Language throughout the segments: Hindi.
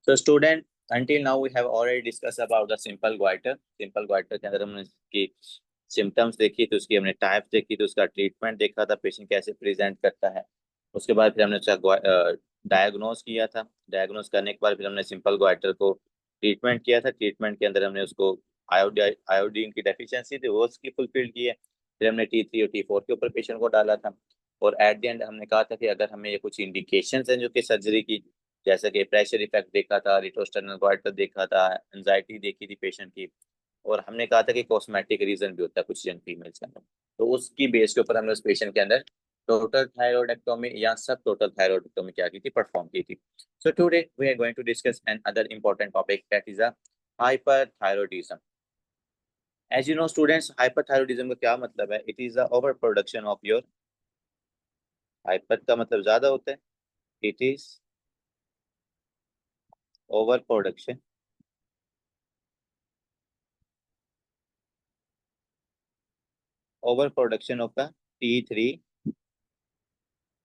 So student, until now we have already discussed about the simple goiter. Simple goiter के अंदर हमने इसकी सिम्टम्स देखी, तो उसकी हमने टाइप देखी, तो उसका ट्रीटमेंट देखा था, पेशेंट कैसे प्रेजेंट करता है। उसके बाद फिर हमने उसका डायग्नोस किया था। डायग्नोस करने के बाद फिर हमने सिंपल गोइटर को ट्रीटमेंट किया था। ट्रीटमेंट के अंदर हमने उसको आयोडीन की डेफिशिएंसी थी वो उसकी फुलफिल की है। फिर हमने T3 और T4 के ऊपर पेशेंट को डाला था। और एट द एंड हमने कहा था कि अगर हमें ये कुछ इंडिकेशंस हैं जो कि सर्जरी की, जैसे कि प्रेशर इफेक्ट देखा था, रिट्रोस्टर्नल गोइटर देखा था, एंजाइटी देखी थी पेशेंट की, और हमने कहा था कि कॉस्मेटिक रीजन भी होता है कुछ यंग फीमेल्स के अंदर, तो उसकी बेस के ऊपर हमने उस पेशेंट के अंदर टोटल थायरॉइडेक्टोमी या सब टोटल थायरॉइडेक्टोमी क्या की थी, परफॉर्म की थी। So today we are going to discuss another important topic, that is a hyperthyroidism. As you know students, hyperthyroidism का क्या मतलब है? It is the over production of your, hyper का मतलब ज्यादा होता है, it is over production of the T3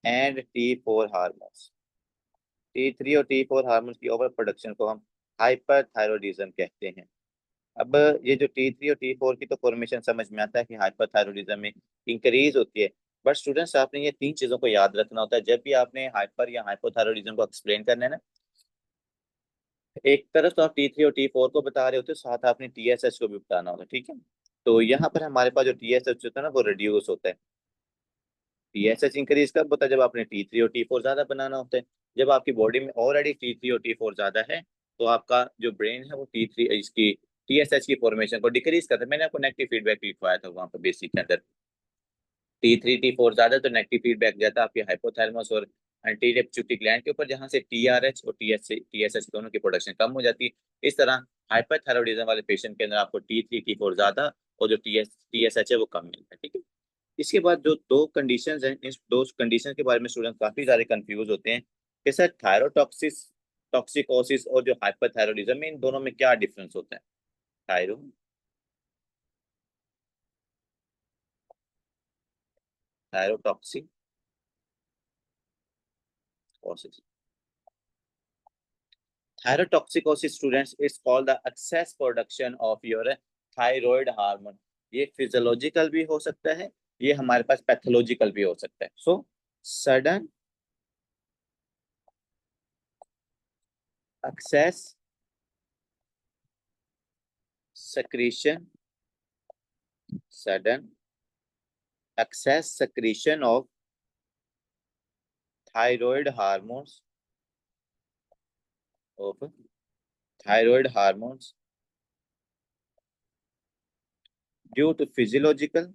and T4 hormones. T3 और T4 हार्मोन्स की ओवर प्रोडक्शन को हम हाइपरथायरॉइडिज्म कहते हैं। अब ये जो T3 और T4 की तो फॉर्मेशन समझ में आता है कि हाइपरथायरॉइडिज्म में इंक्रीज होती है, बट स्टूडेंट्स आपने ये तीन चीजों को याद रखना होता है जब भी आपने हाइपर या हाइपोथायरॉइडिज्म को एक्सप्लेन करना है ना। एक तरफ तो आप T3 और T4 को बता रहे होते हो, साथ आपने TSH को भी बताना होगा, ठीक है। तो यहाँ पर हमारे पास जो TSH होता है ना वो रिड्यूस होता है। TSH इंक्रीज कब होता है? जब आपने T3 और T4 ज्यादा बनाना होता है। जब आपकी बॉडी में ऑलरेडी T3 और T4 ज्यादा है तो आपका जो ब्रेन है वो T3 इसकी TSH की फॉर्मेशन को डिक्रीज करता है। मैंने आपको नेगेटिव फीडबैक लिखवाया था वहां पर बेसिक के अंदर। T3 T4 ज्यादा तो नेगेटिव फीडबैक जाता है आपके हाइपोथैलेमस और एंटीरियर पिट्यूटरी ग्लैंड के ऊपर, जहां से TRH और TSH दोनों की प्रोडक्शन कम हो जाती है। इस तरह हाइपरथायरॉइडिज्म वाले पेशेंट के अंदर आपको T3 T4 ज्यादा और जो TSH है वो कम मिलता है, ठीक है। इसके बाद जो दो कंडीशंस हैं, इस दो कंडीशन के बारे में स्टूडेंट काफी सारे कंफ्यूज होते हैं कि सर टॉक्सिकोसिस और जो हाइपरथायरॉइडिज्म में इन दोनों में क्या डिफरेंस होता है? Thyrotoxicosis thyrotoxicosis students is called the access production of your thyroid hormone. ये फिजियोलॉजिकल भी हो सकता है, ये हमारे पास पैथोलॉजिकल भी हो सकता है। So sudden excess secretion sudden excess secretion of thyroid hormones of thyroid hormones due to physiological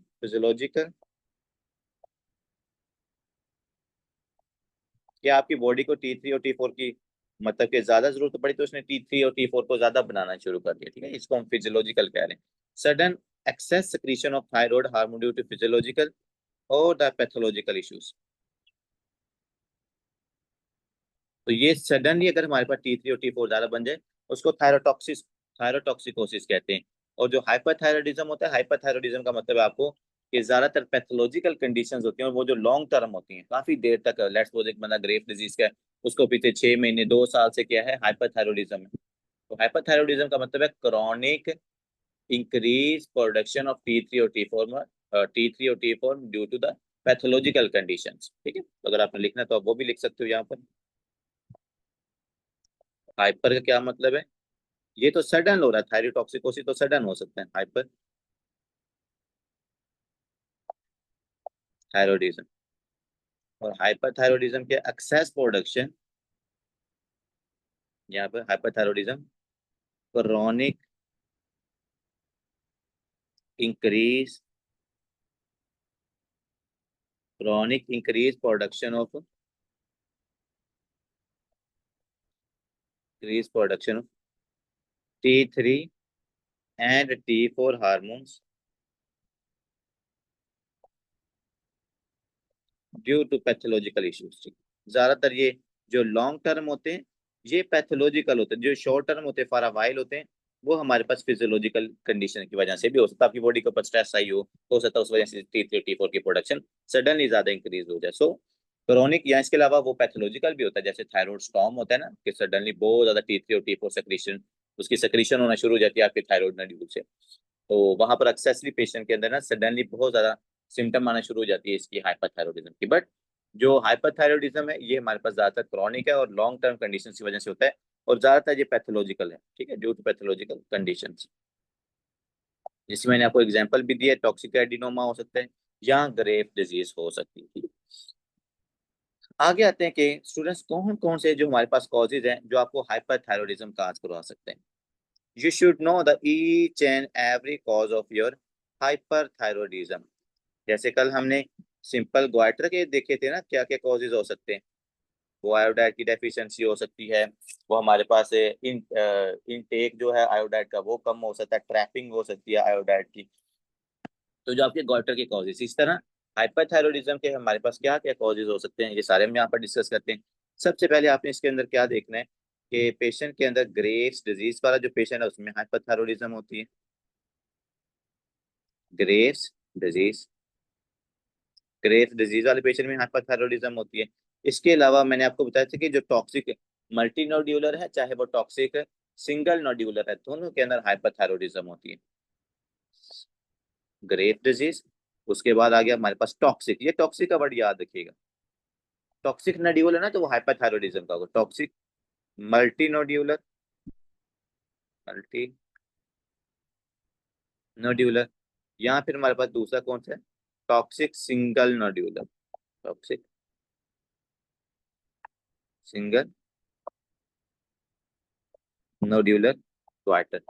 क्या आपकी बॉडी को T3 और T4 की मतलब कि ज्यादा जरूरत पड़ी तो उसने T3 और T4 को ज्यादा बनाना शुरू कर दिया, ठीक है। इसको हम फिजियोलॉजिकल कह रहे हैं। Sudden excess secretion of thyroid hormone due to physiological और द पैथोलॉजिकल इश्यूज। तो ये सडनली अगर हमारे पास T3 और T4 ज्यादा बन जाए उसको थायरोटॉक्सिकोसिस कहते हैं। और जो हाइपरथायरॉइडिज्म होता है, हाइपरथायरॉइडिज्म का मतलब है आपको कि ज्यादातर पैथोलॉजिकल कंडीशंस होती हैं और वो जो लॉन्ग टर्म होती हैं, काफी देर तक। लेट्स सपोज एक बंदा ग्रेव डिजीज का है, उसको पिछले 6 महीने 2 साल से क्या है, हाइपरथायरॉइडिज्म है। तो हाइपरथायरॉइडिज्म का मतलब है chronic increase production of T3 और T4 due to the pathological conditions, ठीक है। अगर आपने लिखना तो आप वो भी लिख सकते हो यहाँ पर। हाइपर का क्या मतलब है? ये तो सडन हो रहा है, थायरोटॉक्सिकोसिस तो सडन हो सकता है, हाइपर थायरोडिज्म और हाइपरथायरॉइडिज्म के एक्सेस प्रोडक्शन, यहाँ पर hyperthyroidism chronic increase production of T3 and T4 hormones due to pathological issues. ज्यादातर ये जो लॉन्ग टर्म होते हैं ये पैथोलॉजिकल होते हैं, जो शॉर्ट टर्म होते हैं फॉर अ वाइल होते हैं वो हमारे पास फिजियोलॉजिकल कंडीशन की वजह से भी हो सकता है। आपकी बॉडी के ऊपर स्ट्रेस आई हो सकता है उस वजह से T3 T4 की प्रोडक्शन सडनली ज्यादा इंक्रीज हो जाए। सो क्रोनिक या इसके अलावा वो पैथोलॉजिकल भी होता है, जैसे थायराइड स्टॉर्म होता है ना, कि सडनली बहुत ज्यादा T3 और T4 सेक्रेशन, उसकी सेक्रेशन होना शुरू हो जाती है आपके थायराइड नड्यूल से। तो वहां पर एक्सेसरी पेशेंट के अंदर ना सडनली बहुत ज्यादा सिम्टम आना शुरू हो जाती है इसकी हाइपरथायरॉयडिज्म की। बट जो हाइपरथायरॉयडिज्म है ये हमारे पास ज्यादातर क्रॉनिक है और लॉन्ग टर्म कंडीशन की वजह से होता है, और ज्यादातर ये पैथोलॉजिकल है, ठीक है, ड्यू टू पैथोलॉजिकल कंडीशन। जिसमें मैंने आपको एग्जाम्पल भी दिया, टॉक्सिक एडिनोमा हो सकता है या ग्रेव डिजीज हो सकती है। आगे आते हैं कि स्टूडेंट्स कौन कौन से जो हमारे पास कॉजेज हैं जो आपको हाइपरथायरॉयडिज्म काज करवा सकते हैं। You should know the each and every cause of your hyperthyroidism। जैसे कल हमने सिंपल ग्वाइटर के देखे थे ना, क्या क्या कॉजेज हो सकते हैं। वो आयोडाइड की डेफिशिएंसी हो सकती है, वो हमारे पास इनटेक जो है आयोडाइड का वो कम हो सकता है, ट्रैपिंग हो सकती है आयोडाइड की। तो जो आपके ग्वाइटर के कॉजेज, इस तरह हाइपरथायरॉयडिज्म के हमारे पास क्या क्या कॉजेज हो सकते हैं, ये सारे हम यहाँ पर डिस्कस करते हैं। सबसे पहले आपने इसके अंदर क्या देखना है कि पेशेंट के अंदर ग्रेव्स डिजीज वाला जो पेशेंट है उसमें हाइपरथायरॉयडिज्म होती है। ग्रेव्स डिजीज, ग्रेव्स डिजीज वाले पेशेंट में हाइपरथायरॉयडिज्म होती है। इसके अलावा मैंने आपको बताया था कि जो टॉक्सिक मल्टी नोड्यूलर है चाहे वो टॉक्सिक सिंगल नोड्यूलर है, दोनों के अंदर हाइपरथायरॉयडिज्म होती है। ग्रेव डिजीज, उसके बाद आ गया हमारे पास टॉक्सिक, ये टॉक्सिक का वर्ड याद रखिएगा। टॉक्सिक नोड्यूल है ना तो वो हाइपरथायरॉयडिज्म का होगा। Toxic multi nodular, multi nodular, या फिर हमारे पास दूसरा कौन सा है, toxic single nodular, toxic single nodular goitre.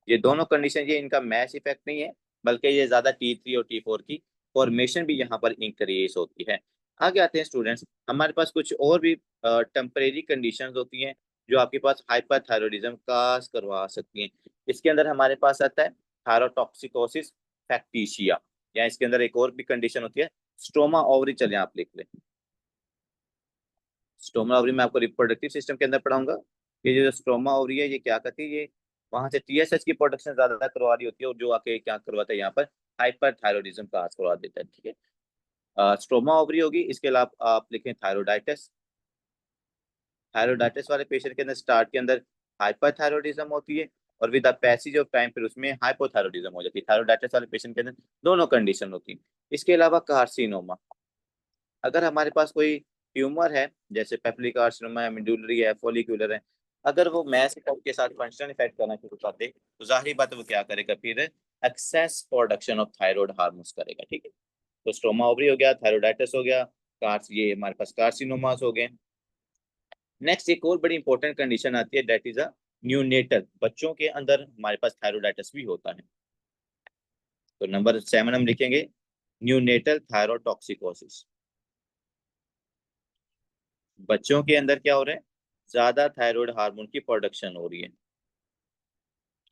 ये दोनों कंडीशन, ये इनका मैच इफेक्ट नहीं है, बल्कि ये ज्यादा T3 और T4 की फॉर्मेशन भी यहाँ पर इंक्रीज होती है। आगे आते हैं स्टूडेंट्स, हमारे पास कुछ और भी टेम्परेरी कंडीशंस होती हैं जो आपके पास हाइपरथायरॉयडिज्म काज करवा सकती हैं। इसके अंदर हमारे पास आता है थायरोटॉक्सिकोसिस फैक्टिशिया, या इसके अंदर एक और भी कंडीशन होती है स्ट्रोमा ओवरी, चले आप लिख लें। स्टोमा ओवरी मैं आपको रिप्रोडक्टिव सिस्टम के अंदर पढ़ाऊंगा। ये जो स्टोमा ओवरी है ये क्या करती है, ये वहां से TSH की प्रोडक्शन ज्यादा करवा रही होती है, और जो आके क्या करवाता है यहाँ पर हाइपरथायरॉयडिज्म का करवा देता है, ठीक है। स्टोमा ओवरी होगी। इसके अलावा आप लिखें थायरोडाइटिस। थायरोडाइटिस वाले पेशेंट के अंदर स्टार्ट के अंदर हाइपरथायरॉयडिज्म होती है, और with the passage of time फिर उसमें हाइपोथायरॉयडिज्म हो जाती है। थायरोडाइटिस वाले पेशेंट के अंदर दोनों कंडीशन होती है। इसके अलावा कार्सिनोमा, अगर हमारे पास कोई ट्यूमर है जैसे पेप्टिक कार्सिनोमा है, मेडुलरी है, फॉलिकुलर है, अगर वो मैस के साथ फंक्शनल इफेक्ट करना शुरू कर दे तो जाहिर बात है वो क्या करेगा, फिर access production of thyroid hormones करेगा, ठीक है। तो स्टोमा ओवरी हो गया, थायरोडाइटिस हो गया, कार्स ये हमारे पास कार्सिनोमास हो गए। नेक्स्ट एक और बड़ी इंपॉर्टेंट कंडीशन आती है, दैट इज अ न्यूनेटल, बच्चों के अंदर हमारे पास थायरोडाइटिस भी होता है। तो नंबर 7 हम लिखेंगे न्यूनेटल थायरोटॉक्सिकोसिस। बच्चों के अंदर क्या हो रहा है, ज्यादा थायराइड हार्मोन की प्रोडक्शन हो रही है।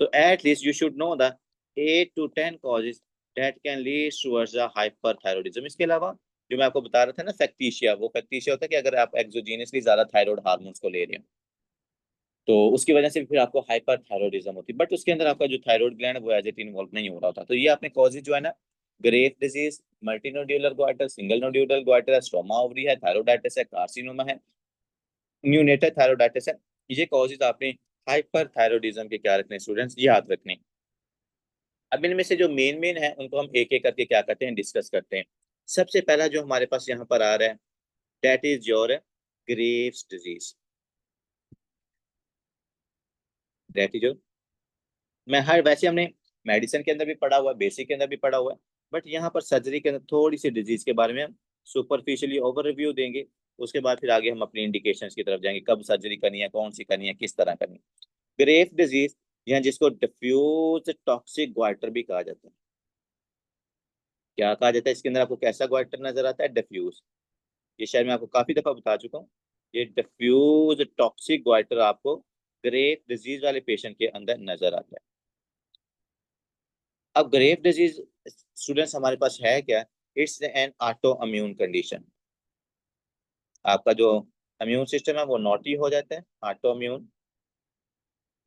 तो at least you should know the 8 to 10 causes that can lead towards the hyperthyroidism। इसके अलावा जो मैं आपको बता रहा था ना फैक्टीशिया, वो फैक्टीशिया होता है कि अगर आप एक्सोजीनियसली ज्यादा थायराइड हार्मोन्स को ले रहे हैं तो उसकी वजह से फिर आपको हाइपरथायरॉयडिज्म होती है, बट उसके अंदर आपका जो थायराइड ग्लैंड है वो एज इट इन्वॉल्व नहीं हो रहा होता। तो ये आपने कॉजेज जो है ना, Graves disease, multinodular goitre, single nodular goitre, struma ovarii है, थायरोडाइटिस है, कार्सिनोमा है, न्यूनेटल थायरोडाइटिस है, ये कॉजेज आपने हाइपरथायरॉयडिज्म के क्या रखने स्टूडेंट्स, याद रखने। अब इनमें से जो मेन मेन है उनको हम एक एक करके क्या करते हैं, डिस्कस करते हैं। सबसे पहला जो हमारे पास यहाँ पर आ रहा है that is your Graves disease. That is your, मैं हर वैसे हमने मेडिसिन के अंदर भी पढ़ा हुआ है, बेसिक के अंदर भी पढ़ा हुआ है, बट यहाँ पर सर्जरी के अंदर थोड़ी सी डिजीज के बारे में हम सुपरफिशियली ओवरव्यू देंगे। उसके बाद फिर आगे हम अपनी इंडिकेशंस की तरफ जाएंगे, कब सर्जरी करनी है, कौन सी करनी है, किस तरह करनी है। ग्रेव डिजीज या जिसको डिफ्यूज टॉक्सिक ग्वाइटर भी कहा जाता है। क्या कहा जाता है इसके अंदर, आपको कैसा ग्वाइटर नजर आता है, डिफ्यूज। ये शायद मैं आपको काफी दफा बता चुका हूँ। ये डिफ्यूज टॉक्सिक ग्वाइटर आपको ग्रेव डिजीज वाले पेशेंट के अंदर नजर आता है। अब ग्रेव डिजीज स्टूडेंट्स हमारे पास है क्या, it's an auto immune condition. आपका जो इम्यून सिस्टम है वो नॉटी हो जाता है, ऑटो इम्यून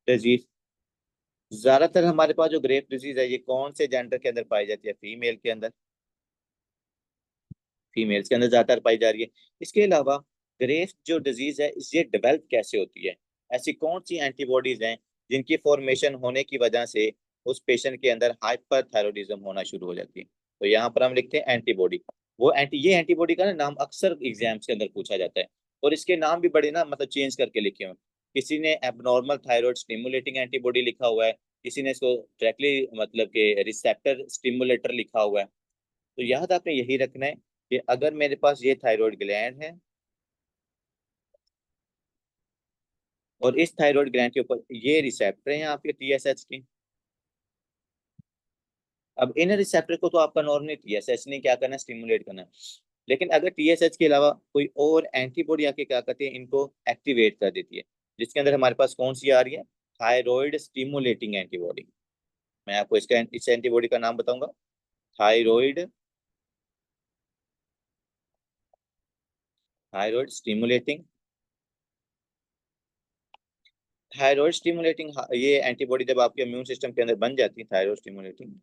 डिजीज। ज्यादातर हमारे पास जो ग्रेव डिजीज है ये कौन से जेंडर के अंदर पाई जाती है, फीमेल के अंदर। फीमेल्स के अंदर ज़्यादातर पाई जा रही है। इसके अलावा ग्रेव्स जो डिजीज़ है ये डेवलप कैसे होती है, ऐसी कौन सी एंटीबॉडीज़ हैं जिनकी फॉर्मेशन होने की वजह से उस पेशेंट के अंदर हाइपरथायरॉयडिज्म होना शुरू हो जाती है। तो यहाँ पर हम लिखते हैं एंटीबॉडी। ये एंटीबॉडी का ना नाम अक्सर एग्जाम्स के अंदर पूछा जाता है, और इसके नाम भी बड़े ना मतलब चेंज करके लिखे हुए हैं। किसी ने एबनॉर्मल थायराइड स्टिमुलेटिंग एंटीबॉडी लिखा हुआ है, किसी ने इसको डायरेक्टली मतलब कि रिसेप्टर स्टिमुलेटर लिखा हुआ है। तो याद आपने यही रखना है कि अगर मेरे पास ये थायराइड ग्लैंड है और इस थायराइड ग्लैंड के ऊपर ये रिसेप्टर हैं आपके टीएसएच के, अब इन रिसेप्टर को तो आपका नॉर्मली टीएसएच ने क्या करना है, स्टिमुलेट करना है। लेकिन अगर टीएसएच के अलावा कोई और एंटीबॉडी आके क्या करती है, इनको एक्टिवेट कर देती है, जिसके अंदर हमारे पास कौन सी आ रही है, थायराइड स्टिमुलेटिंग एंटीबॉडी। मैं आपको इसका इस एंटीबॉडी का नाम बताऊंगा, thyroid thyroid stimulating thyroid stimulating ये एंटीबॉडी जब आपके इम्यून सिस्टम के अंदर बन जाती है, थायराइड स्टिमुलेटिंग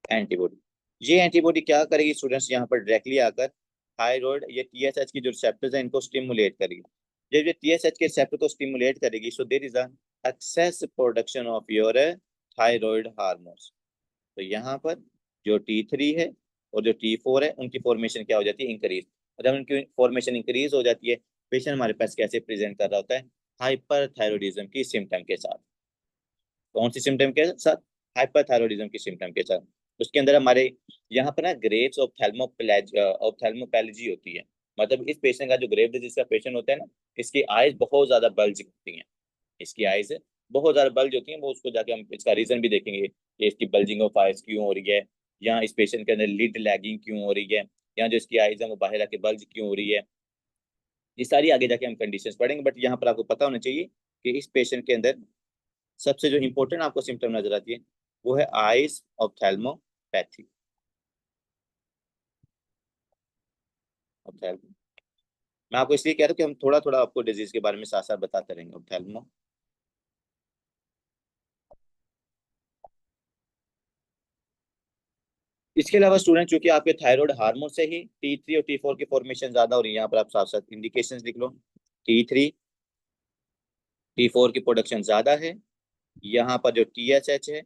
एंटीबॉडी, ये एंटीबॉडी क्या करेगी स्टूडेंट्स, यहाँ पर डायरेक्टली आकर थायराइड ये टीएसएच की जो रिसेप्टर्स हैं इनको स्टिमुलेट करेगी। जब ये टीएसएच के रिसेप्टर को स्टिमुलेट करेगी, so there is a excess production of your thyroid hormones. तो यहाँ पर जो T3 है और जो T4 है उनकी फॉर्मेशन क्या हो जाती है, इंक्रीज। जब उनकी फॉर्मेशन इंक्रीज हो जाती है, पेशेंट हमारे पास कैसे प्रेजेंट कर रहा होता है, हाइपरथायरॉयडिज्म की सिम्टम के साथ। कौन सी सिम्टम के साथ, हाइपरथायरॉयडिज्म की सिम्टम के साथ। उसके अंदर हमारे यहाँ पर ना ग्रेव्स ऑप्थेल्मोपैलेजी होती है, मतलब इस पेशेंट का जो ग्रेव डिजीज का पेशेंट होता है ना, इसकी आईज बहुत ज्यादा बल्ज होती हैं, इसकी आईज बहुत ज्यादा बल्ज होती हैं। वो उसको जाके हम इसका रीजन भी देखेंगे कि इसकी बल्जिंग ऑफ आईज क्यों हो रही है, या इस पेशेंट के अंदर लिड लैगिंग क्यों हो रही है, या जो इसकी आईज है वो बाहर आके बल्ज क्यों हो रही है। ये सारी आगे जाके हम कंडीशंस पढ़ेंगे, बट यहाँ पर आपको पता होना चाहिए कि इस पेशेंट के अंदर सबसे जो इंपॉर्टेंट आपको सिम्टम नजर आती है वो है आइज ऑप्थेल्मोपैथी। ऑप्थेल्मो मैं आपको इसलिए कह रहा हूँ कि हम थोड़ा थोड़ा आपको डिजीज के बारे में साथ साथ बताते रहेंगे। ऑप्थेल्मो इसके अलावा स्टूडेंट, चूंकि आपके थायराइड हार्मोन से ही T3 और T4 की फॉर्मेशन ज्यादा हो रही है, यहाँ पर आप साथ साथ इंडिकेशंस लिख लो। T3 T4 की प्रोडक्शन ज्यादा है, यहाँ पर जो TSH है,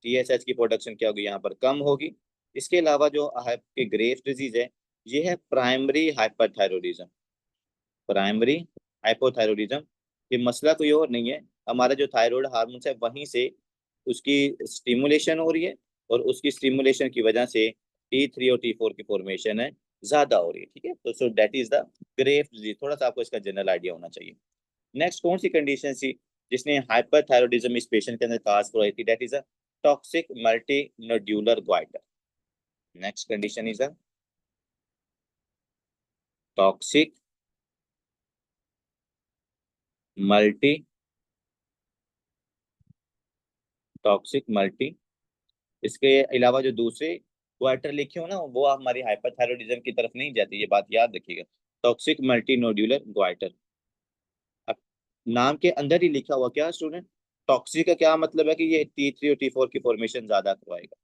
TSH की प्रोडक्शन क्या होगी, यहाँ पर कम होगी। इसके अलावा जो आपके ग्रेव्स डिजीज है, ये है प्राइमरी हाइपरथायरॉयडिज्म। प्राइमरी हाइपोथायरॉयडिज्म, ये मसला कोई और नहीं है, हमारा जो थायराइड हार्मोन है वहीं से उसकी स्टिमुलेशन हो रही है, और उसकी स्टिमुलेशन की वजह से T3 और T4 की फॉर्मेशन है ज्यादा हो रही है। ठीक है, तो so that is the grave disease. थोड़ा सा आपको इसका जनरल आइडिया होना चाहिए। नेक्स्ट कौन सी कंडीशन थी जिसने हाइपरथायरॉयडिज्म इस पेशेंट के अंदर काज करवाई थी, that is a toxic multi nodular goitre. Next condition is a toxic multi toxic multi इसके अलावा जो दूसरे क्वार्टर लिखे हो ना, वो हमारी हाइपरथायरॉयडिज्म की तरफ नहीं जाती, ये बात याद रखिएगा। टॉक्सिक मल्टी नोड्यूलर ग्वाइटर, अब नाम के अंदर ही लिखा हुआ क्या स्टूडेंट, टॉक्सिक का क्या मतलब है कि ये T3 और T4 की फॉर्मेशन ज्यादा करवाएगा।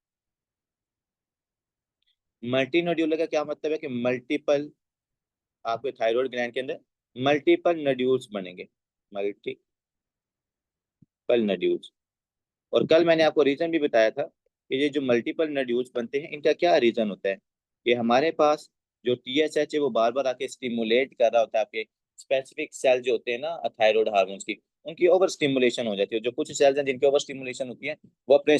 मल्टी नोड्यूलर का क्या मतलब है कि मल्टीपल, आपके थायराइड ग्लैंड के अंदर मल्टीपल नोड्यूल्स बनेंगे, मल्टीपल नोड्यूल्स। और कल मैंने आपको रीजन भी बताया था कि ये जो मल्टीपल नोड्यूल्स बनते हैं इनका क्या रीजन होता है, कि हमारे पास जो टीएसएच है वो बार बार आके स्टिमुलेट कर रहा होता है आपके स्पेसिफिक सेल जो होते हैं ना थायराइड हार्मोन्स की, उनकी ओवर स्टिमुलेशन हो जाती है। जो कुछ सेल्स हैं जिनकी ओवर स्टिमुलेशन होती है, वो अपने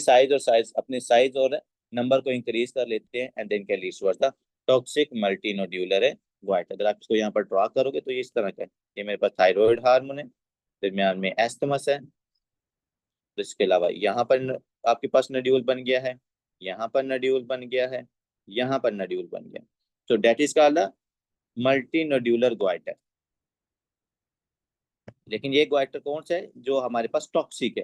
साइज और नंबर को इंक्रीज कर लेते हैं, and then can lead towards the toxic multi nodular है वाइट। अगर आप इसको यहाँ पर ड्रॉ करोगे तो ये इस तरह का है, ये मेरे पास थायराइड हार्मोन है, दरमियान में एस्थमस है, तो इसके अलावा यहाँ पर आपके पास नड्यूल बन गया है, यहाँ पर नड्यूल बन गया है, यहाँ पर नड्यूल बन गया। तो that is called multi nodular goitre. लेकिन ये ग्वाइटर कौन सा है, जो हमारे पास टॉक्सिक है।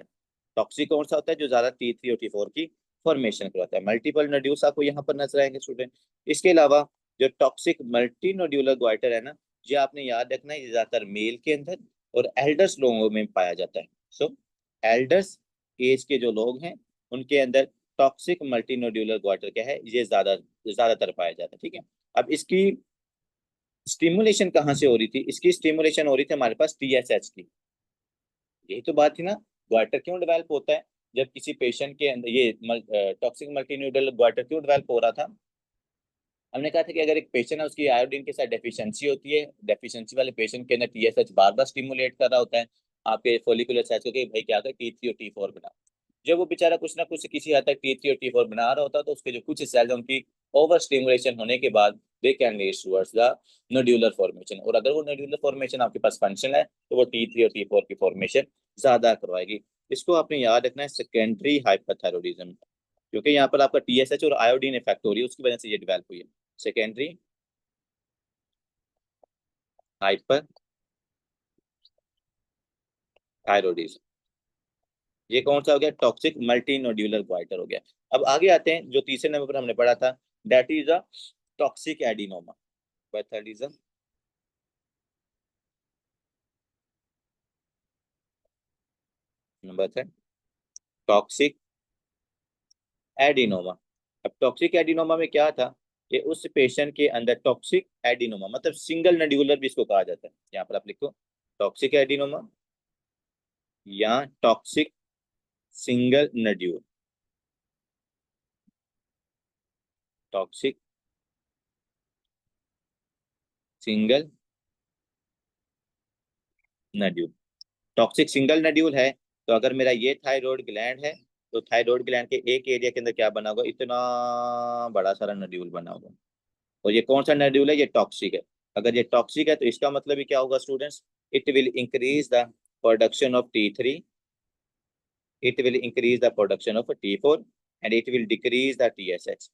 टॉक्सिक कौन सा होता है, जो ज्यादा T3 और T4 की फॉर्मेशन करवाता है। मल्टीपल नोड्यूल्स आपको यहाँ पर नजर आएंगे स्टूडेंट। इसके अलावा जो टॉक्सिक मल्टी नोड्यूलर ग्वाइटर है ना, ये आपने याद रखना है, ये ज्यादातर मेल के अंदर और एल्डर्स लोगों में पाया जाता है। सो एल्डर्स एज के जो लोग हैं उनके अंदर टॉक्सिक मल्टी नोड्यूलर ग्वाइटर क्या है, ये ज्यादा ज्यादातर पाया जाता है। ठीक है, अब इसकी स्टिमुलेशन कहाँ से हो रही थी? इसकी स्टिमुलेशन हो रही थी हमारे पास टीएसएच की। यही तो बात थी ना, ग्वाटर क्यों डेवलप होता है जब किसी पेशेंट के अंदर ये टॉक्सिक मल्टीन्यूडल ग्वाटर क्यों डेवलप हो रहा था? हमने कहा था कि अगर एक पेशेंट है उसकी आयोडीन के साथ डेफिशिएंसी होती है, डेफिशिएंसी वाले पेशेंट के अंदर टीएसएच बार बार स्टिमुलेट कर रहा होता है आपके फोलिकुलर सेल्स को कि भाई क्या कर T3 और T4 बना। जब वो बेचारा कुछ ना कुछ किसी हद तक T3 और T4 बना रहा होता है तो उसके जो कुछ सेल्स हैं उनकी ओवर स्टिमुलेशन होने के बाद दे can lead towards the nodular formation, और अगर वो नोड्यूलर फॉर्मेशन आपके पास फंक्शन है तो वो T3 और T4 की फॉर्मेशन ज्यादा करवाएगी। इसको आपने याद रखना है, सेकेंडरी हाइपरथायरॉयडिज्म, क्योंकि यहाँ पर आपका टीएसएच और आयोडीन इफेक्ट हो रही है, उसकी वजह से ये डेवलप हुई है सेकेंडरी हाइपरथायरॉयडिज्म। ये कौन सा हो गया? टॉक्सिक मल्टी नोड्यूलर ग्वाइटर हो गया। अब आगे आते हैं, जो तीसरे नंबर पर हमने पढ़ा था, that is a toxic adenoma. Third is number third toxic adenoma. अब टॉक्सिक एडिनोमा में क्या था कि उस पेशेंट के अंदर टॉक्सिक एडिनोमा मतलब सिंगल नोड्यूलर भी इसको कहा जाता है, यहाँ पर आप लिखो टॉक्सिक एडिनोमा या toxic single nodule, toxic single nodule. Toxic single nodule है तो अगर मेरा ये थायराइड ग्लैंड है तो थायराइड ग्लैंड के एक एरिया के अंदर क्या बना होगा? इतना बड़ा सारा नोड्यूल बना होगा। और ये कौन सा नोड्यूल है? ये टॉक्सिक है। अगर ये टॉक्सिक है तो इसका मतलब ही क्या होगा students? It will increase the production of T3, it will increase the production of T4 and it will decrease the TSH।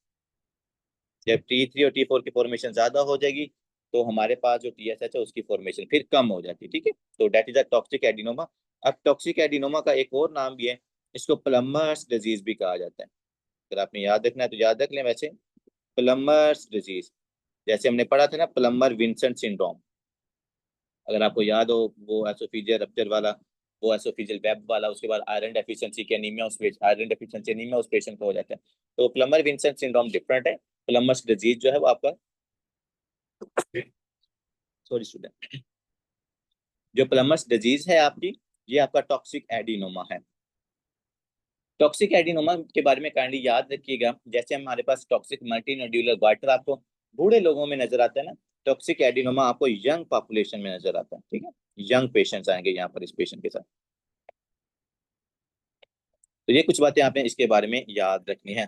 जब T3 और T4 की फॉर्मेशन ज्यादा हो जाएगी तो हमारे पास जो TSH है उसकी फॉर्मेशन फिर कम हो जाती है। ठीक है, तो that is a toxic adenoma. अब टॉक्सिक एडिनोमा का एक और नाम भी है, इसको प्लमर्स डिजीज भी कहा जाता है। अगर आपने याद रखना है तो याद रख लें। वैसे प्लमर्स डिजीज, जैसे हमने पढ़ा था ना प्लमर विंसेंट सिंड्रोम, अगर आपको याद हो, वो एसोफिजियल रप्चर वाला, वो एसोफिजियल वेब वाला, उसके बाद आयरन डेफिशिएंसी की एनीमिया, उस आयरन डेफिशिएंसी एनीमिया उस पेशेंट को हो जाता है। तो प्लमर विंसेंट सिंड्रोम डिफरेंट है, प्लमर्स डिजीज जो है वो आपका सॉरी स्टूडेंट, जो प्लमर्स डिजीज है आपकी, ये आपका टॉक्सिक एडिनोमा है। टॉक्सिक एडिनोमा के बारे में काइंडली याद रखिएगा, जैसे हमारे पास टॉक्सिक मल्टीनोड्यूलर ग्वाटर आपको बूढ़े लोगों में नजर आता है ना, टॉक्सिक एडिनोमा आपको यंग पॉपुलेशन में नजर आता है। ठीक है, यंग पेशेंट्स आएंगे यहाँ पर इस पेशेंट के साथ। तो ये कुछ बातें आपने इसके बारे में याद रखनी है।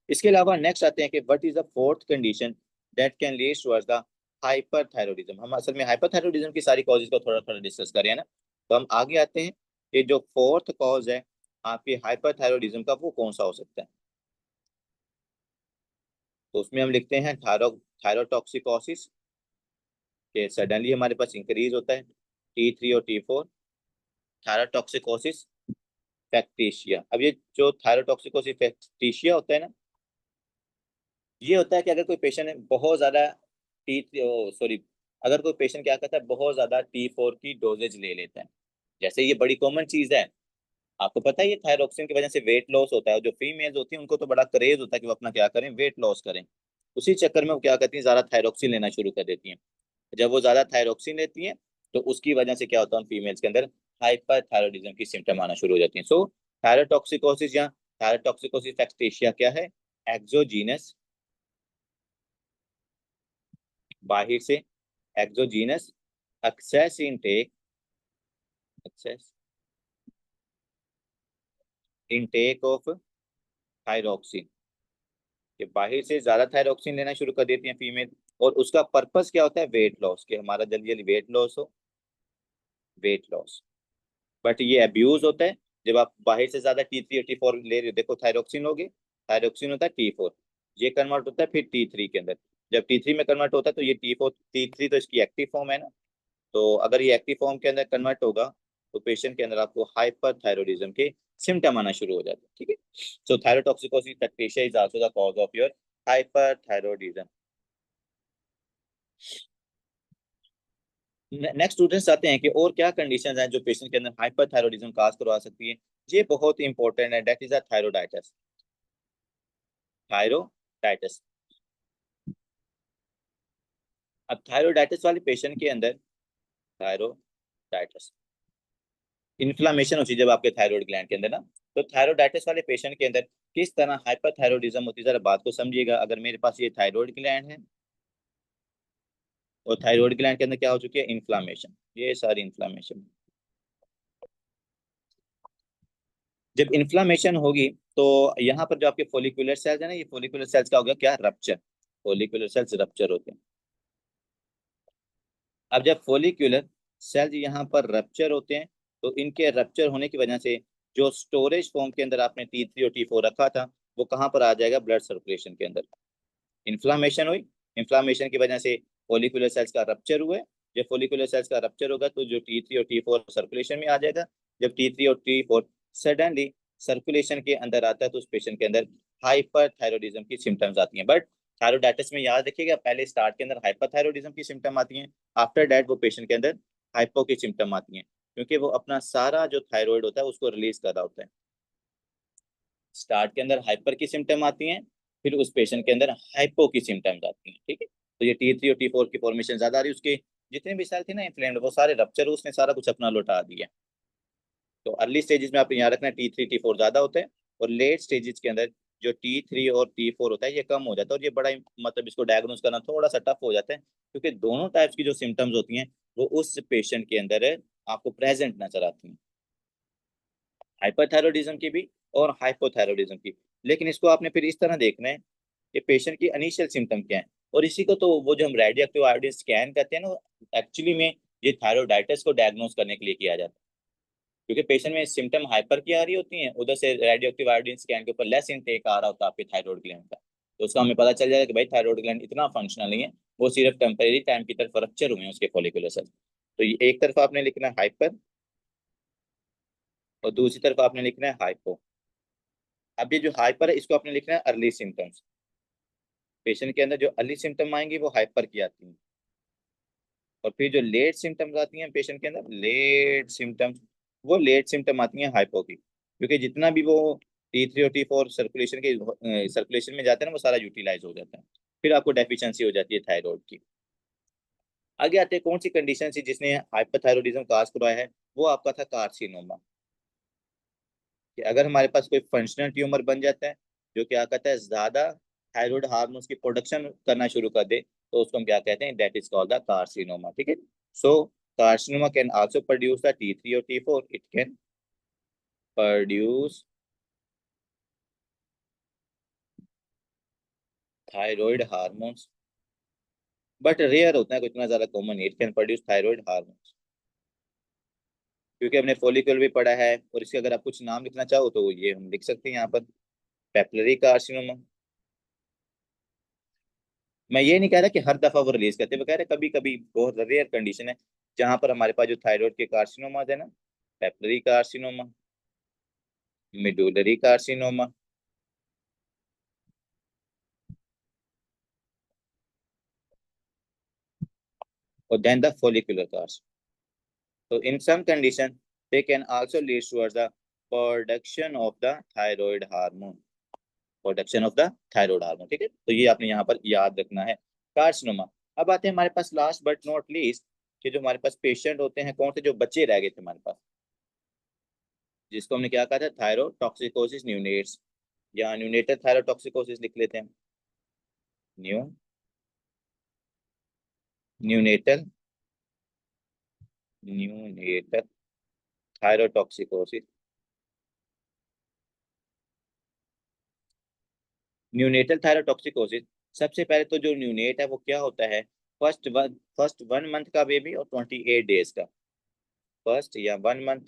इसके अलावा नेक्स्ट आते हैं कि what is the fourth condition that can lead towards the hyperthyroidism. हम असल में हाइपरथायरॉयडिज्म की सारी कॉजेज को थोड़ा थोड़ा डिस्कस करें ना, तो हम आगे आते हैं कि जो फोर्थ कॉज है आपके हाइपरथायरॉयडिज्म का वो कौन सा हो सकता है। तो उसमें हम लिखते हैं थायरोटॉक्सिकोसिस, के सडनली हमारे पास इंक्रीज होता है T3 और T4। थायरोटॉक्सिकोसिस फैक्टीशिया, अब ये जो थायरोटॉक्सिकोसिस फैक्टीशिया होता है ना, ये होता है कि अगर कोई पेशेंट है बहुत ज्यादा टी सॉरी अगर कोई पेशेंट क्या करता है बहुत ज्यादा T4 की डोजेज ले लेता है। जैसे ये बड़ी कॉमन चीज है, आपको पता है ये थायरोक्सिन की वजह से वेट लॉस होता है, और जो फीमेल्स होती हैं उनको तो बड़ा क्रेज होता है कि वो अपना क्या करें, वेट लॉस करें। उसी चक्कर में वो क्या करती हैं, ज्यादा थायरोक्सिन लेना शुरू कर देती हैं। जब वो ज्यादा थायरोक्सिन लेती हैं तो उसकी वजह से क्या होता है, फीमेल्स के अंदर हाइपरथायरॉयडिज्म की सिम्टम आना शुरू हो जाती हैं। सो थायरोटॉक्सिकोसिस या थायरोटॉक्सिकोसिस फैक्टेशिया क्या है? एक्सोजीनस, बाहर से, exogenous excess intake, excess intake of thyroxine, कि बाहर से ज्यादा थायरोक्सिन लेना शुरू कर देती हैं फीमेल, और उसका पर्पस क्या होता है? वेट लॉस, कि हमारा जल्दी जल्दी वेट लॉस हो, वेट लॉस। बट ये अब्यूज होता है जब आप बाहर से ज्यादा T3 और T4 ले रहे हो। देखो थायरोक्सिन हो गए, थायरोक्सिन होता है T4, ये कन्वर्ट होता है फिर T3 के अंदर। जब T3 में कन्वर्ट होता है तो ये T4 T3 तो इसकी एक्टिव फॉर्म है ना, तो अगर ये एक्टिव फॉर्म के अंदर कन्वर्ट होगा तो पेशेंट के अंदर आपको हाइपरथायरॉयडिज्म के सिम्टम आना शुरू हो जाते हैं। ठीक है, so thyrotoxicosis factitia is also the cause of your hyperthyroidism. Next students आते हैं कि और क्या कंडीशंस हैं जो पेशेंट के अंदर हाइपरथायरॉयडिज्म काज करवा सकती है। ये बहुत इंपॉर्टेंट है, that is a thyroiditis. Thyroiditis, अब थायरोडाइटिस वाले पेशेंट के अंदर थायरोडाइटिस इन्फ्लामेशन होती है जब आपके थायराइड ग्लैंड के अंदर ना, तो थायरोडाइटिस वाले पेशेंट के अंदर किस तरह हाइपरथायरॉयडिज्म होती है, जरा बात को समझिएगा। अगर मेरे पास ये थायराइड ग्लैंड है और थायराइड ग्लैंड के अंदर क्या हो चुकी है, इन्फ्लामेशन, ये सारी इन्फ्लामेशन। जब इन्फ्लामेशन होगी तो यहाँ पर जो आपके फोलिकुलर सेल्स है ना, ये फोलिकुलर सेल्स का हो गया क्या, रप्चर। फोलिकुलर सेल्स रप्चर होते हैं। अब जब फोलिकुलर सेल्स यहाँ पर रप्चर होते हैं तो इनके रप्चर होने की वजह से जो स्टोरेज फॉर्म के अंदर आपने T3 और T4 रखा था वो कहाँ पर आ जाएगा, ब्लड सर्कुलेशन के अंदर। इन्फ्लामेशन हुई, इन्फ्लामेशन की वजह से फोलिकुलर सेल्स का रप्चर हुआ। जब फोलिकुलर सेल्स का रप्चर होगा तो जो T3 और T4 सर्कुलेशन में आ जाएगा। जब T3 और T4 सडनली सर्कुलेशन के अंदर आता है तो उस पेशेंट के अंदर हाइपरथायरॉयडिज्म की सिम्टम्स आती हैं। बट थायरोडाइटिस में याद रखिएगा, पहले स्टार्ट के अंदर हाइपरथायरॉयडिज्म की सिम्टम आती हैं, आफ्टर दैट वो पेशेंट के अंदर हाइपो की सिम्टम आती हैं, क्योंकि वो अपना सारा जो थायराइड होता है उसको रिलीज कर रहा होता है। स्टार्ट के अंदर हाइपर की सिम्टम आती हैं, फिर उस पेशेंट के अंदर हाइपो की सिम्टम्स आती हैं। ठीक है, तो ये T3 और T4 की फॉर्मेशन ज्यादा आ रही है, उसके जितने भी सेल थे ना इन्फ्लेम्ड वो सारे रप्चर, उसने सारा कुछ अपना लौटा दिया। तो अर्ली स्टेजेस में आप यहाँ रखना T3 T4 ज्यादा होते हैं, और लेट स्टेजेस के अंदर जो T3 और T4 होता है ये कम हो जाता है, और ये बड़ा मतलब इसको डायग्नोस करना थोड़ा सा टफ हो जाता है, क्योंकि दोनों टाइप्स की जो सिम्टम्स होती हैं वो उस पेशेंट के अंदर आपको प्रेजेंट नजर आती हैं, हाइपरथायरॉयडिज्म की भी और हाइपोथायरॉयडिज्म की। लेकिन इसको आपने फिर इस तरह देखना है कि पेशेंट की इनिशियल सिम्टम क्या है, और इसी को तो वो जो हम रेडियो एक्टिव आयोडीन स्कैन करते हैं ना, एक्चुअली में ये थायरोडाइटिस को डायग्नोस करने के लिए किया जाता है, क्योंकि पेशेंट में सिम्टम हाइपर की आ रही होती हैं, उधर से रेडियो एक्टिव आयोडीन स्कैन के ऊपर लेस इनटेक आ रहा होता है आपके थायराइड ग्लैंड का, तो उसका हमें पता चल जाएगा कि भाई थायराइड ग्लैंड इतना फंक्शनल नहीं है, वो सिर्फ टेम्परेरी टाइम की तरफ रप्चर हुए हैं उसके फॉलिकुलर सेल। तो ये एक तरफ आपने लिखना है हाइपर और दूसरी तरफ आपने लिखना है हाइपो। अब ये जो हाइपर है इसको आपने लिखना है अर्ली सिम्टम्स। पेशेंट के अंदर जो अर्ली सिम्टम आएंगी वो हाइपर की आती हैं, और फिर जो लेट सिम्टम्स आती हैं पेशेंट के अंदर, लेट सिम्टम्स, वो लेट सिम्टम आती हैं हाइपो की, क्योंकि जितना भी वो T3 और T4 सर्कुलेशन में जाता है ना वो सारा यूटिलाइज हो जाता है, फिर आपको डेफिशिएंसी हो जाती है थायराइड की। आगे आते हैं कौन सी कंडीशन थी जिसने हाइपरथायरॉयडिज्म काज करवाया है, वो आपका था कार्सिनोमा। कि अगर हमारे पास कोई फंक्शनल ट्यूमर बन जाता है जो क्या कहता है ज्यादा थायराइड हार्मोन्स की प्रोडक्शन करना शुरू कर दे, तो उसको हम क्या कहते हैं, that is called the carcinoma. ठीक है, so carcinoma can also produce the T3 और T4, it can produce thyroid hormones, but rare होता है, कोई इतना ज्यादा कॉमन नहीं, it can produce thyroid hormones. क्योंकि हमने फॉलिकल भी पढ़ा है, और इसके अगर आप कुछ नाम लिखना चाहो तो ये हम लिख सकते हैं यहाँ पर, पेपिलरी कार्सिनोमा। मैं ये नहीं कह रहा कि हर दफा वो रिलीज करते हैं, वो कह रहे कभी कभी बहुत रेयर कंडीशन है जहां पर हमारे पास जो थायराइड के कार्सिनोमा है ना, पेपिलरी कार्सिनोमा, मेडुलरी कार्सिनोमा, और देन द फॉलिकुलर कार्सिनोमा। तो in some condition they can also lead towards the production of the thyroid hormone, production of the thyroid hormone. ठीक है, तो ये आपने यहाँ पर याद रखना है, कार्सिनोमा। अब आते हैं हमारे पास लास्ट बट नॉट लीस्ट, कि जो हमारे पास पेशेंट होते हैं कौन से जो बच्चे रह गए थे हमारे पास, जिसको हमने क्या कहा था, थायरोटॉक्सिकोसिस न्यूनेट्स, या न्यूनेटर थायरोटॉक्सिकोसिस लिख लेते हैं, न्यू न्यूनेटर न्यूनेटर थायरोटॉक्सिकोसिस। न्यूनेटल थायरोटॉक्सिकोसिस, सबसे पहले तो जो न्यूनेट है वो क्या होता है, फर्स्ट वन मंथ का बेबी और 28 डेज का, फर्स्ट या 1 मंथ,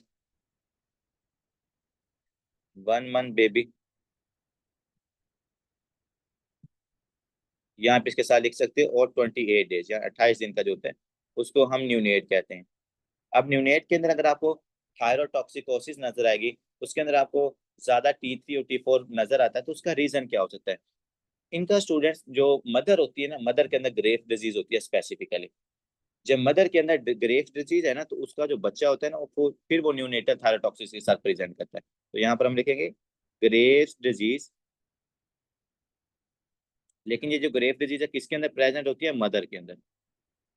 1 मंथ बेबी, यहाँ पे इसके साथ लिख सकते हो, और 28 डेज या 28 दिन का जो होता है उसको हम न्यूनेट कहते हैं। अब न्यूनेट के अंदर अगर आपको थायरोटॉक्सिकोसिस नजर आएगी, उसके अंदर आपको ज्यादा T3 और T4 नजर आता है, तो उसका रीजन क्या हो सकता है। इनका स्टूडेंट्स जो मदर होती है ना, मदर के अंदर ग्रेव डिजीज होती है स्पेसिफिकली। जब मदर के अंदर ग्रेव डिजीज है ना, तो उसका जो बच्चा होता है ना वो फिर वो न्यूनेटल थायरोटॉक्सिस के साथ प्रेजेंट करता है। तो यहाँ पर हम लिखेंगे ग्रेव डिजीज, लेकिन ये जो ग्रेव डिजीज है किसके अंदर प्रेजेंट होती है, मदर के अंदर।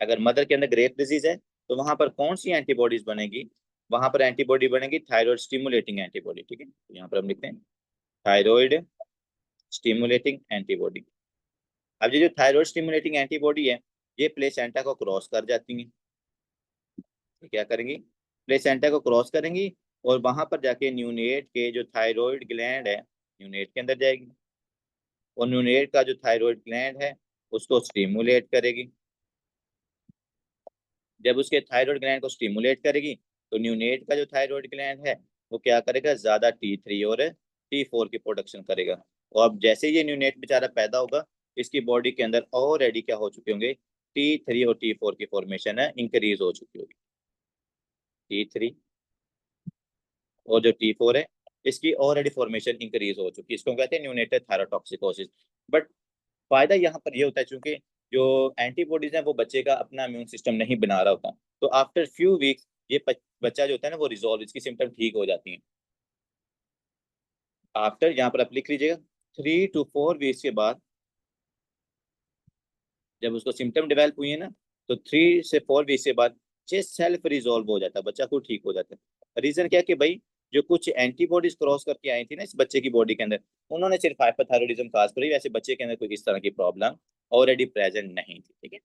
अगर मदर के अंदर ग्रेव डिजीज है तो वहां पर कौन सी एंटीबॉडीज बनेगी, वहां पर एंटीबॉडी बनेगी थायराइड स्टिमुलेटिंग एंटीबॉडी। ठीक है, तो यहाँ पर हम लिखते हैं थायराइड स्टिमुलेटिंग एंटीबॉडी। अब ये जो थायराइड स्टिमुलेटिंग एंटीबॉडी है ये प्लेसेंटा को क्रॉस कर जाती है। ये क्या करेंगी, प्लेसेंटा को क्रॉस करेंगी और वहां पर जाके न्यूनेट के जो थायराइड ग्लैंड है न्यूनेट के अंदर जाएगी और न्यूनेट का जो थायराइड ग्लैंड है उसको स्टिमुलेट करेगी। जब उसके थायराइड ग्लैंड को स्टिमुलेट करेगी तो न्यूनेट का जो थायराइड ग्लैंड है वो क्या करेगा, ज्यादा T3 और T4 की प्रोडक्शन करेगा। और अब जैसे ये न्यूनेट बेचारा पैदा होगा इसकी बॉडी के अंदर ऑलरेडी क्या हो चुके होंगे, T3 और T4 की फॉर्मेशन है इंक्रीज हो चुकी होगी। T3 और जो T4 है इसकी ऑलरेडी फॉर्मेशन इंक्रीज हो चुकी है, इसको कहते हैं न्यूनेटेड थायरोटॉक्सिकोसिस। बट फायदा यहाँ पर ये होता है चूंकि जो एंटीबॉडीज है वो बच्चे का अपना इम्यून सिस्टम नहीं बना रहा होता, तो आफ्टर फ्यू वीक्स ये बच्चा जो होता है ना वो रिजॉल्व, इसकी सिम्टम ठीक हो जाती है। आफ्टर यहाँ पर आप लिख लीजिएगा 3 to 4 वीक्स के बाद जब उसको सिम्टम डेवलप हुई है ना तो 3 से 4 वीक्स के बाद ये सेल्फ रिजॉल्व हो जाता है, बच्चा खुद ठीक हो जाता है। रीजन क्या कि भाई जो कुछ एंटीबॉडीज क्रॉस करके आई थी ना इस बच्चे की बॉडी के अंदर उन्होंने सिर्फ हाइपरथायरॉयडिज्म काज करी, वैसे बच्चे के अंदर कोई इस तरह की प्रॉब्लम ऑलरेडी प्रेजेंट नहीं थी। ठीक है,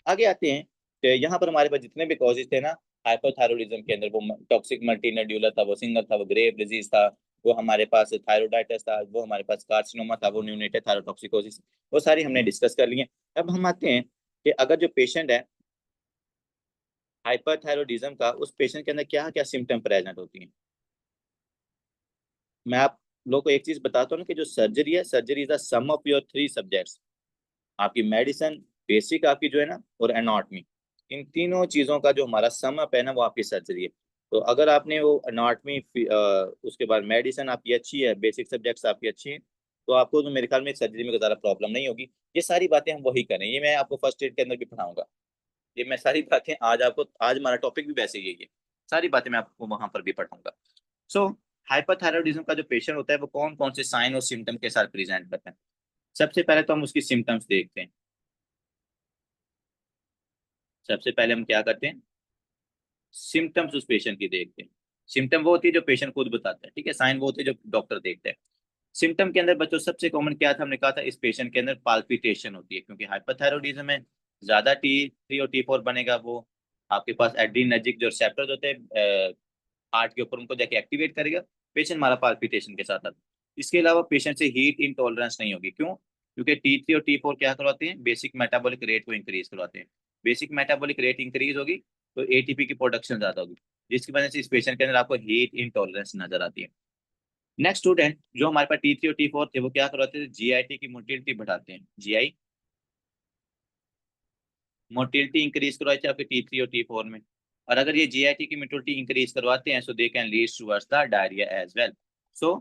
आगे आते हैं तो यहाँ पर हमारे पास जितने भी कॉजेज थे ना हाइपोथायरॉयडिज्म के अंदर, वो टॉक्सिक मल्टीनोड्यूलर था, वो सिंगल था, वो ग्रेव डिजीज था, वो हमारे पास थायरोडाइटिस था, वो हमारे पास कार्सिनोमा था, वो न्यूनेटेड थायरोटॉक्सिकोसिस, वो सारी हमने डिस्कस कर ली है। अब हम आते हैं कि अगर जो पेशेंट है हाइपरथायरॉयडिज्म का उस पेशेंट के अंदर क्या क्या सिम्टम प्रेजेंट होती हैं। मैं आप लोगों को एक चीज बताता हूँ ना कि जो सर्जरी है, surgery is the sum of your 3 subjects, आपकी मेडिसिन, बेसिक आपकी जो है ना और एनाटॉमी, इन तीनों चीजों का जो हमारा सम अप है ना वो आपकी सर्जरी है। तो अगर आपने वो एनाटॉमी उसके बाद मेडिसिन आपकी अच्छी है, बेसिक सब्जेक्ट्स आपकी अच्छी हैं, तो आपको तो मेरे ख्याल में सर्जरी में ज़्यादा प्रॉब्लम नहीं होगी। ये सारी बातें हम वही करें, ये मैं आपको फर्स्ट एड के अंदर भी पढ़ाऊंगा। ये मैं सारी बातें आज आपको, आज हमारा टॉपिक भी वैसे ही है, ये सारी बातें मैं आपको वहां पर भी पढ़ाऊंगा। सो हाइपरथायरॉयडिज्म का जो पेशेंट होता है वो कौन कौन से साइन और सिम्टम के साथ प्रेजेंट करते हैं। सबसे पहले तो हम उसकी सिम्टम्स देखते हैं। सबसे पहले हम क्या करते हैं, सिम्टम्स उस पेशेंट की देखते हैं। सिम्टम वो होती है जो पेशेंट खुद बताता है, ठीक है, साइन वो होते हैं जो डॉक्टर देखते हैं। सिम्टम के अंदर बच्चों सबसे कॉमन क्या था, हमने कहा था इस पेशेंट के अंदर पाल्पिटेशन होती है, क्योंकि हाइपरथायरॉयडिज्म में ज्यादा T3 और T4 बनेगा, वो आपके पास एड्रीनर्जिक जो रिसेप्टर्स होते हैं हार्ट के ऊपर उनको जाके एक्टिवेट करेगा, पेशेंट हमारा पाल्पिटेशन के साथ आता है। इसके अलावा पेशेंट से हीट इंटॉलरेंस नहीं होगी, क्यों, क्योंकि T3 और T4 क्या करवाते हैं, बेसिक मेटाबॉलिक रेट को इंक्रीज करवाते हैं। बेसिक मेटाबॉलिक रेट इंक्रीज होगी तो एटीपी की प्रोडक्शन ज्यादा होगी, जिसकी वजह से इस पेशेंट के अंदर आपको हीट इंटॉलरेंस नजर आती है। नेक्स्ट स्टूडेंट जो हमारे पास T3 और T4 थे वो क्या करवाते थे, जीआईटी की मोटिलिटी बढ़ाते हैं, जीआई मोटिलिटी इंक्रीज करवाते हैं आपके T3 और T4 में। और अगर ये जीआईटी की मोटिलिटी इंक्रीज करवाते हैं so they can lead towards the diarrhoea as well. So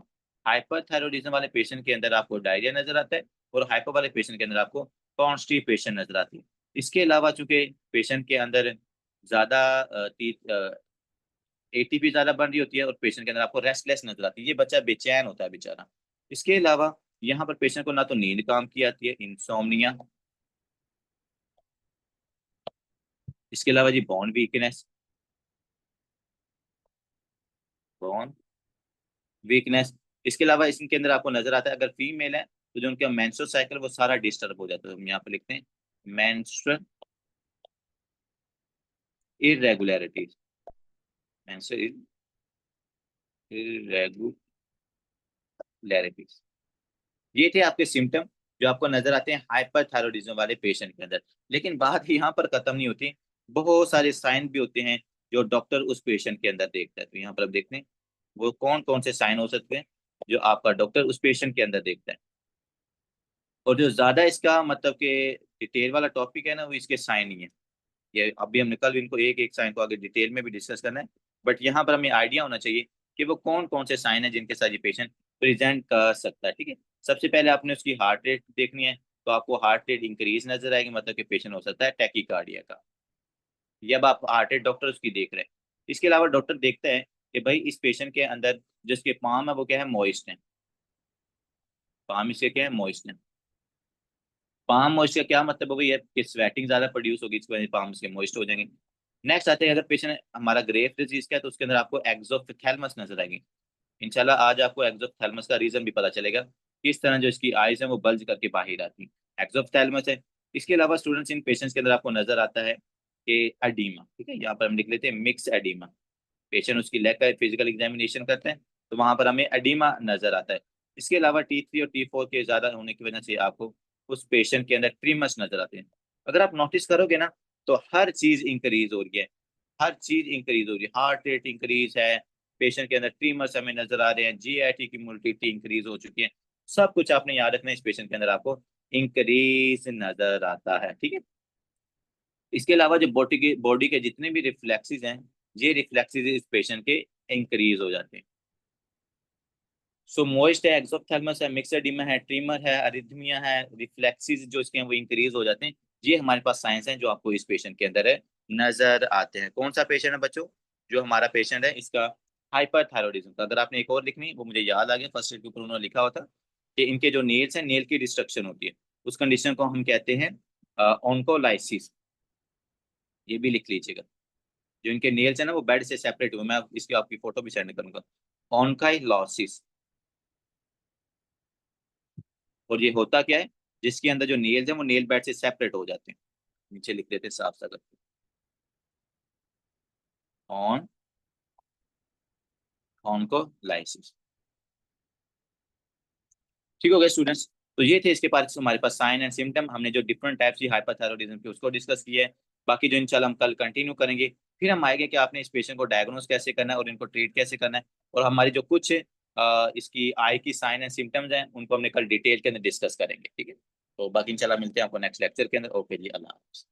hyperthyroidism वाले पेशेंट के अंदर आपको डायरिया नजर आता है और हाइपर वाले पेशेंट के अंदर आपको कॉन्स्टिपेशन नजर आती है। इसके अलावा चूंकि पेशेंट के अंदर ज्यादा एटीपी ज्यादा बन रही होती है और पेशेंट के अंदर आपको रेस्टलेस नजर आती है, ये बच्चा बेचैन होता है बेचारा। इसके अलावा यहाँ पर पेशेंट को ना तो नींद काम की आती है, इंसोम्निया। इसके अलावा जी बोन वीकनेस, बोन वीकनेस। इसके अलावा इसके अंदर आपको नजर आता है अगर फीमेल है तो जो उनका मेंस्ट्रुअल साइकिल वो सारा डिस्टर्ब हो जाता है, हम यहाँ पे लिखते हैं मेंस्ट्रुअल इरेगुलरिटीज, मेंस्ट्रुअल इरेगुलरिटीज। ये थे आपके सिम्टम जो आपको नजर आते हैं हाइपरथायरॉयडिज्म वाले पेशेंट के अंदर। लेकिन बात यहाँ पर खत्म नहीं होती, बहुत सारे साइन भी होते हैं जो डॉक्टर उस पेशेंट के अंदर देखता है। तो यहाँ पर आप देखते हैं वो कौन कौन से साइन हो सकते हैं जो आपका डॉक्टर उस पेशेंट के अंदर देखता है। और जो ज्यादा इसका मतलब कि डिटेल वाला टॉपिक है ना वो इसके साइन ही है, ये अभी हमने कल इनको एक एक साइन को आगे डिटेल में भी डिस्कस करना है। बट यहाँ पर हमें आइडिया होना चाहिए कि वो कौन कौन से साइन है जिनके साथ ये पेशेंट प्रेजेंट कर सकता है। ठीक है, सबसे पहले आपने उसकी हार्ट रेट देखनी है, तो आपको हार्ट रेट इंक्रीज नजर आएगी, मतलब कि पेशेंट हो सकता है टैकीकार्डिया का। ये अब आप हार्ट रेट डॉक्टर उसकी देख रहे हैं। इसके अलावा डॉक्टर देखता है कि भाई इस पेशेंट के अंदर जिसके पाम है वो क्या है, मॉइस्ट है, पाम इसके क्या है, मॉइस्ट है। पाम मॉइस्ट का क्या मतलब है भैया कि स्वेटिंग ज्यादा प्रोड्यूस होगी, इसकी वजह से पाम्स के मॉइस्ट हो जाएंगे। नेक्स्ट आते हैं, अगर पेशेंट हमारा ग्रेव डिजीज का है तो उसके अंदर आपको एक्सोप्थेल्मस नजर आएगी। इंशाल्लाह आज आपको एक्सोप्थेल्मस का रीजन भी पता चलेगा, किस तरह जो इसकी आईज है वो बल्ज करके बाहर आती है, एक्सोप्थेल्मस है। इसके अलावा स्टूडेंट्स इन पेशेंट्स के अंदर आपको नजर आता है कि एडीमा, ठीक है, यहाँ पर हम लिख लेते हैं मिक्स एडीमा। पेशेंट उसकी लेग का फिजिकल एग्जामिनेशन करते हैं तो वहां पर हमें एडीमा नजर आता है। इसके अलावा T3 और T4 के ज्यादा होने की वजह से आपको उस पेशेंट के अंदर ट्रिमर्स नजर आते हैं। अगर आप नोटिस करोगे ना तो हर चीज इंक्रीज हो रही है, हर चीज इंक्रीज हो रही है, हार्ट रेट इंक्रीज है, पेशेंट के अंदर ट्रीमर्स हमें नजर आ रहे हैं, GIT की मोटिलिटी इंक्रीज हो चुकी है। सब कुछ आपने याद रखना है, इस पेशेंट के अंदर आपको इंक्रीज नजर आता है, ठीक है। इसके अलावा जो बॉडी के जितने भी रिफ्लेक्सेस हैं, ये रिफ्लेक्सेस इस पेशेंट के इंक्रीज हो जाते हैं। सो मोइस्ट है, एक्सोप्थेल्मस है, मिक्स एडिमा है, ट्रीमर है, अरिथमिया है, रिफ्लेक्सेस जो इसके हैं वो इंक्रीज हो जाते हैं। ये हमारे पास साइंस है जो आपको इस पेशेंट के अंदर है नजर आते हैं। कौन सा पेशेंट है बच्चों? जो हमारा पेशेंट है इसका हाइपरथायरॉइडिज्म का। अगर आपने एक और लिखनी वो मुझे याद आ गया, फर्स्ट एड के ऊपर उन्होंने लिखा होता कि इनके जो नेल्स हैं, नेल की डिस्ट्रक्शन होती है, उस कंडीशन को हम कहते हैं ऑन्कोलाइसिस। ये भी लिख लीजिएगा। जो इनके नेल्स है ना वो बेड से सेपरेट हुए, मैं इसकी आपकी फोटो भी सेंड करूंगा, ऑनकाइलॉसिस। और ये होता क्या है, जिसके अंदर जो नेल्स है वो नेल बेड से सेपरेट हो जाते हैं। नीचे लिख देते हैं साफ साफ करके, ऑन ऑनकोलाइसिस। ठीक हो गया स्टूडेंट्स। तो ये थे इसके पास हमारे पास साइन एंड सिम्टम। हमने जो डिफरेंट टाइप्स की हाइपरथायरॉइडिज्म की उसको डिस्कस किया है। बाकी जो इंशाल्लाह हम कल कंटिन्यू करेंगे। फिर हम आएंगे कि आपने इस पेशेंट को डायग्नोज कैसे करना है और इनको ट्रीट कैसे करना है। और हमारी जो कुछ इसकी आई की साइन एंड सिम्टम्स हैं उनको हमने कल डिटेल के अंदर डिस्कस करेंगे, ठीक है। तो बाकी इंशाल्लाह मिलते हैं आपको नेक्स्ट लेक्चर के अंदर। ओके जी, अल्लाह हाफ़िज़।